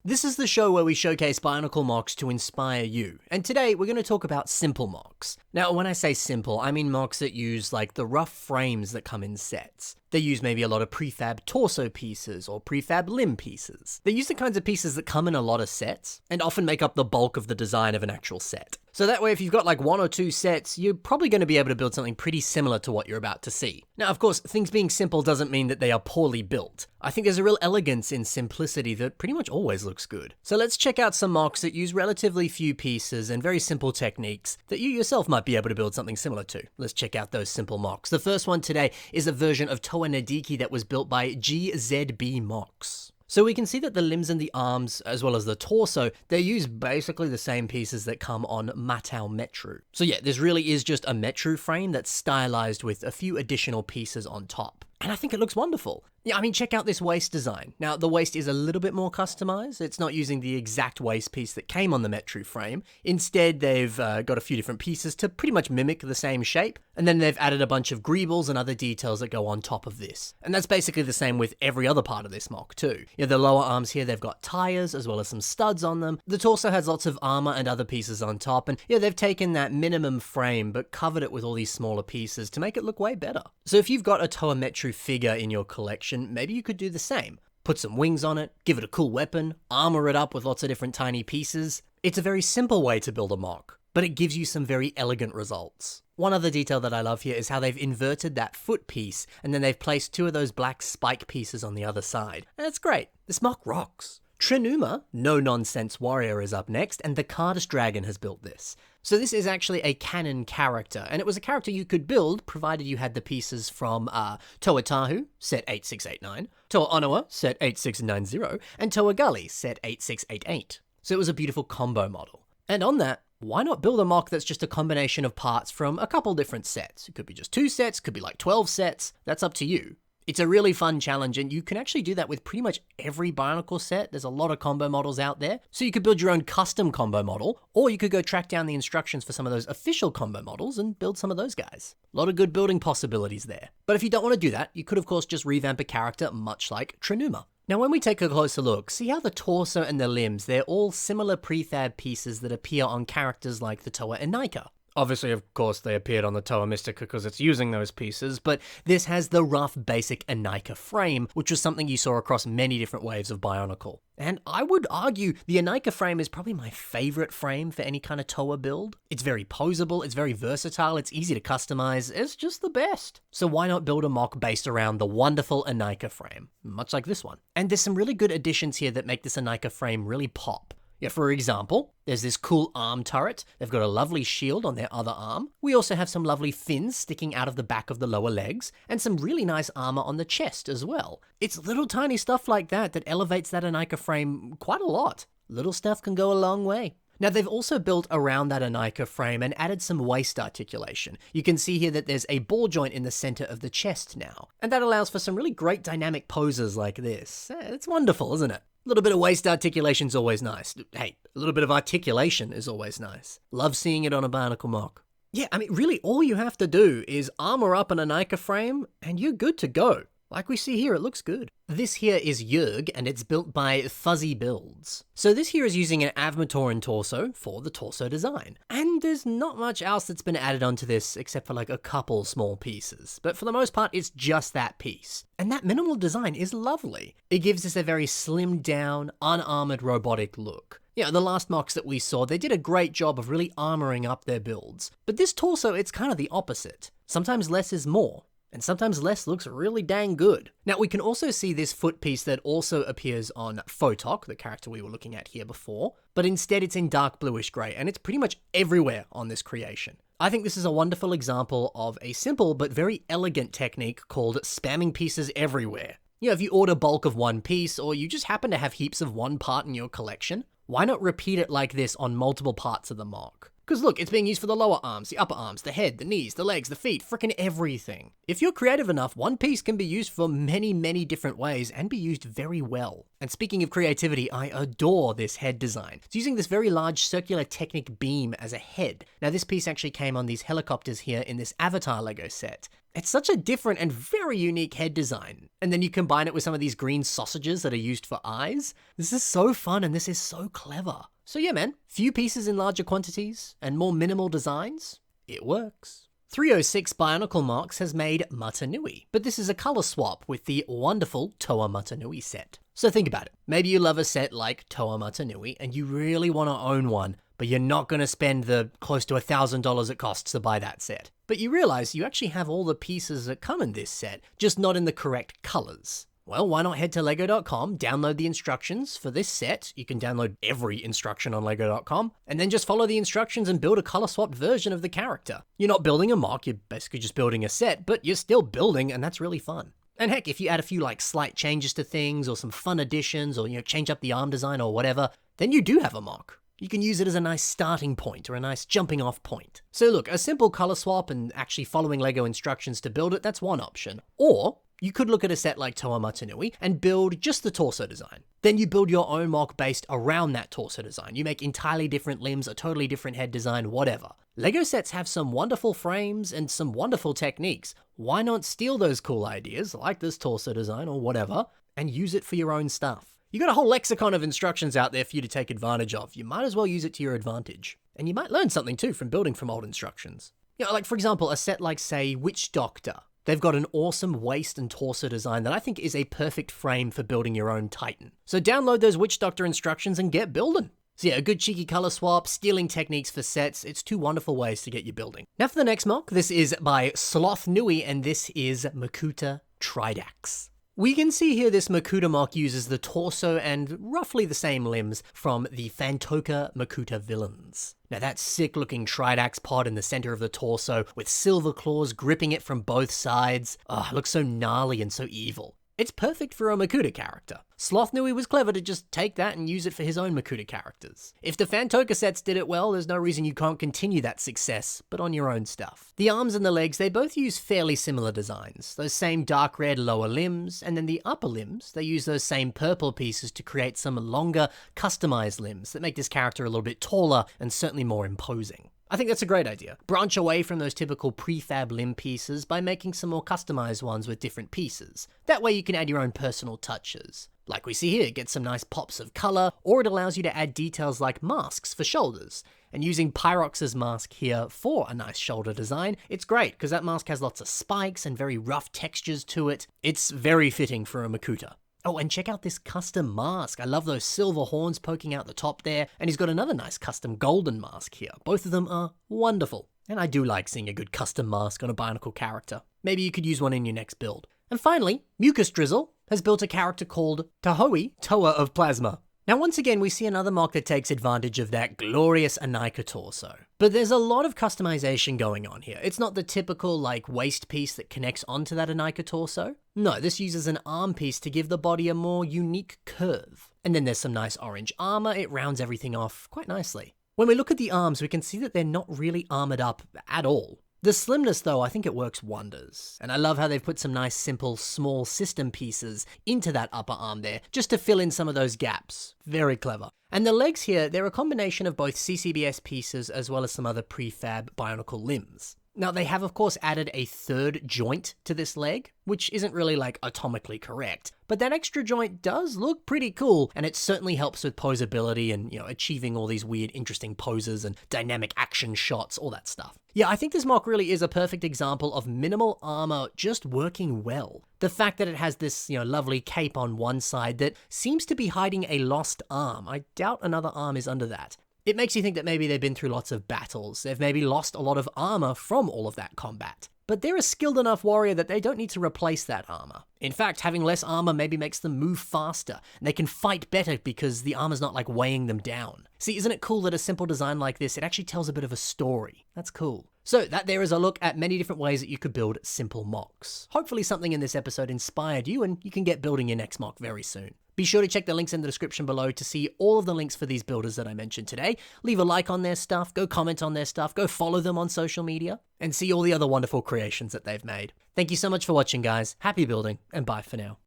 This is the show where we showcase Bionicle MOCs to inspire you, and today we're going to talk about simple MOCs. Now, when I say simple, I mean MOCs that use like the rough frames that come in sets. They use maybe a lot of prefab torso pieces or prefab limb pieces. They use the kinds of pieces that come in a lot of sets and often make up the bulk of the design of an actual set. So that way, if you've got like 1 or 2 sets, you're probably going to be able to build something pretty similar to what you're about to see. Now, of course, things being simple doesn't mean that they are poorly built. I think there's a real elegance in simplicity that pretty much always looks good. So let's check out some MOCs that use relatively few pieces and very simple techniques that you yourself might be able to build something similar to. Let's check out those simple MOCs. The first one today is a version of Toa Nadiki that was built by GZB MOCS. So we can see that the limbs and the arms, as well as the torso, they use basically the same pieces that come on Metru. So yeah, this really is just a Metru frame that's stylized with a few additional pieces on top. And I think it looks wonderful. Yeah, I mean, check out this waist design. Now, the waist is a little bit more customized. It's not using the exact waist piece that came on the Metru frame. Instead, they've got a few different pieces to pretty much mimic the same shape. And then they've added a bunch of greebles and other details that go on top of this. And that's basically the same with every other part of this MOC too. Yeah, the lower arms here, they've got tires as well as some studs on them. The torso has lots of armor and other pieces on top. And yeah, they've taken that minimum frame but covered it with all these smaller pieces to make it look way better. So if you've got a Toa Metru figure in your collection, maybe you could do the same. Put some wings on it, give it a cool weapon, armor it up with lots of different tiny pieces. It's a very simple way to build a MOC, but it gives you some very elegant results. One other detail that I love here is how they've inverted that foot piece, and then they've placed 2 of those black spike pieces on the other side. And it's great. This MOC rocks. Trinuma, No Nonsense Warrior, is up next, and the Cardus Dragon has built this. So this is actually a canon character, and it was a character you could build provided you had the pieces from Toa Tahu, set 8689, Toa Onawa, set 8690, and Toa Gully, set 8688. So it was a beautiful combo model. And on that, why not build a MOC that's just a combination of parts from a couple different sets? It could be just 2 sets, could be like 12 sets, that's up to you. It's a really fun challenge, and you can actually do that with pretty much every Bionicle set. There's a lot of combo models out there. So you could build your own custom combo model, or you could go track down the instructions for some of those official combo models and build some of those guys. A lot of good building possibilities there. But if you don't want to do that, you could of course just revamp a character much like Trinuma. Now when we take a closer look, see how the torso and the limbs, they're all similar prefab pieces that appear on characters like the Toa Inika. Obviously, of course, they appeared on the Toa Mystica because it's using those pieces, but this has the rough, basic Inika frame, which was something you saw across many different waves of Bionicle. And I would argue the Inika frame is probably my favorite frame for any kind of Toa build. It's very posable, it's very versatile, it's easy to customize, it's just the best. So why not build a MOC based around the wonderful Inika frame, much like this one? And there's some really good additions here that make this Inika frame really pop. Yeah, for example, there's this cool arm turret. They've got a lovely shield on their other arm. We also have some lovely fins sticking out of the back of the lower legs, and some really nice armor on the chest as well. It's little tiny stuff like that that elevates that Inika frame quite a lot. Little stuff can go a long way. Now they've also built around that Inika frame and added some waist articulation. You can see here that there's a ball joint in the center of the chest now, and that allows for some really great dynamic poses like this. It's wonderful, isn't it? A little bit of waist articulation's always nice. Hey, a little bit of articulation is always nice. Love seeing it on a Bionicle MOC. Yeah, I mean, really all you have to do is armor up an Inika frame and you're good to go. Like we see here, it looks good. This here is Jurg, and it's built by Fuzzy Builds. So this here is using an Avmatoran torso for the torso design. And there's not much else that's been added onto this except for like a couple small pieces. But for the most part, it's just that piece. And that minimal design is lovely. It gives us a very slimmed down, unarmored robotic look. Yeah, the last MOCs that we saw, they did a great job of really armoring up their builds. But this torso, it's kind of the opposite. Sometimes less is more. And sometimes less looks really dang good. Now we can also see this foot piece that also appears on Photok, the character we were looking at here before, but instead it's in dark bluish grey, and it's pretty much everywhere on this creation. I think this is a wonderful example of a simple but very elegant technique called spamming pieces everywhere. You know, if you order bulk of one piece, or you just happen to have heaps of one part in your collection, why not repeat it like this on multiple parts of the MOC? Because look, it's being used for the lower arms, the upper arms, the head, the knees, the legs, the feet, frickin' everything. If you're creative enough, one piece can be used for many, many different ways and be used very well. And speaking of creativity, I adore this head design. It's using this very large circular Technic beam as a head. Now this piece actually came on these helicopters here in this Avatar Lego set. It's such a different and very unique head design. And then you combine it with some of these green sausages that are used for eyes. This is so fun and this is so clever. So yeah, man, few pieces in larger quantities and more minimal designs, it works. 306 Bionicle MOCS has made Matanui, but this is a color swap with the wonderful Toa Matanui set. So think about it. Maybe you love a set like Toa Matanui and you really want to own one, but you're not going to spend the close to $1,000 it costs to buy that set. But you realize you actually have all the pieces that come in this set, just not in the correct colors. Well, why not head to lego.com, download the instructions for this set. You can download every instruction on lego.com, and then just follow the instructions and build a color swapped version of the character. You're not building a MOC, you're basically just building a set, but you're still building, and that's really fun. And heck, if you add a few like slight changes to things or some fun additions or change up the arm design or whatever, then you do have a MOC. You can use it as a nice starting point or a nice jumping off point. So look, a simple color swap and actually following LEGO instructions to build it, that's one option. Or you could look at a set like Toa Matanui and build just the torso design. Then you build your own MOC based around that torso design. You make entirely different limbs, a totally different head design, whatever. LEGO sets have some wonderful frames and some wonderful techniques. Why not steal those cool ideas, like this torso design or whatever, and use it for your own stuff? You got a whole lexicon of instructions out there for you to take advantage of. You might as well use it to your advantage. And you might learn something too from building from old instructions. Like for example, a set like say Witch Doctor. They've got an awesome waist and torso design that I think is a perfect frame for building your own Titan. So download those Witch Doctor instructions and get building. So yeah, a good cheeky color swap, stealing techniques for sets, it's two wonderful ways to get you building. Now for the next MOC, this is by Sloth Nui and this is Makuta Tridax. We can see here this Makuta MOC uses the torso and roughly the same limbs from the Fantoka Makuta villains. Now that sick looking Tridax pod in the center of the torso with silver claws gripping it from both sides. It looks so gnarly and so evil. It's perfect for a Makuta character. Sloth Nui was clever to just take that and use it for his own Makuta characters. If the Fantoka sets did it well, there's no reason you can't continue that success, but on your own stuff. The arms and the legs, they both use fairly similar designs. Those same dark red lower limbs, and then the upper limbs, they use those same purple pieces to create some longer, customized limbs that make this character a little bit taller and certainly more imposing. I think that's a great idea. Branch away from those typical prefab limb pieces by making some more customized ones with different pieces. That way you can add your own personal touches. Like we see here, get some nice pops of color, or it allows you to add details like masks for shoulders. And using Pyrox's mask here for a nice shoulder design, it's great because that mask has lots of spikes and very rough textures to it. It's very fitting for a Makuta. Oh, and check out this custom mask. I love those silver horns poking out the top there, and he's got another nice custom golden mask here. Both of them are wonderful. And I do like seeing a good custom mask on a Bionicle character. Maybe you could use one in your next build. And finally, Mucus Drizzle has built a character called Tahoe, Toa of Plasma. Now once again, we see another MOC that takes advantage of that glorious Inika torso. But there's a lot of customization going on here. It's not the typical like waist piece that connects onto that Inika torso. No, this uses an arm piece to give the body a more unique curve. And then there's some nice orange armor, it rounds everything off quite nicely. When we look at the arms, we can see that they're not really armored up at all. The slimness though, I think it works wonders. And I love how they've put some nice simple small system pieces into that upper arm there, just to fill in some of those gaps. Very clever. And the legs here, they're a combination of both CCBS pieces as well as some other prefab Bionicle limbs. Now they have of course added a third joint to this leg, which isn't really like atomically correct, but that extra joint does look pretty cool, and it certainly helps with posability and, achieving all these weird interesting poses and dynamic action shots, all that stuff. Yeah, I think this MOC really is a perfect example of minimal armor just working well. The fact that it has this, lovely cape on one side that seems to be hiding a lost arm. I doubt another arm is under that. It makes you think that maybe they've been through lots of battles. They've maybe lost a lot of armor from all of that combat. But they're a skilled enough warrior that they don't need to replace that armor. In fact, having less armor maybe makes them move faster, and they can fight better because the armor's not like weighing them down. See, isn't it cool that a simple design like this, it actually tells a bit of a story? That's cool. So that there is a look at many different ways that you could build simple MOCs. Hopefully something in this episode inspired you and you can get building your next MOC very soon. Be sure to check the links in the description below to see all of the links for these builders that I mentioned today. Leave a like on their stuff, go comment on their stuff, go follow them on social media, and see all the other wonderful creations that they've made. Thank you so much for watching, guys. Happy building, and bye for now.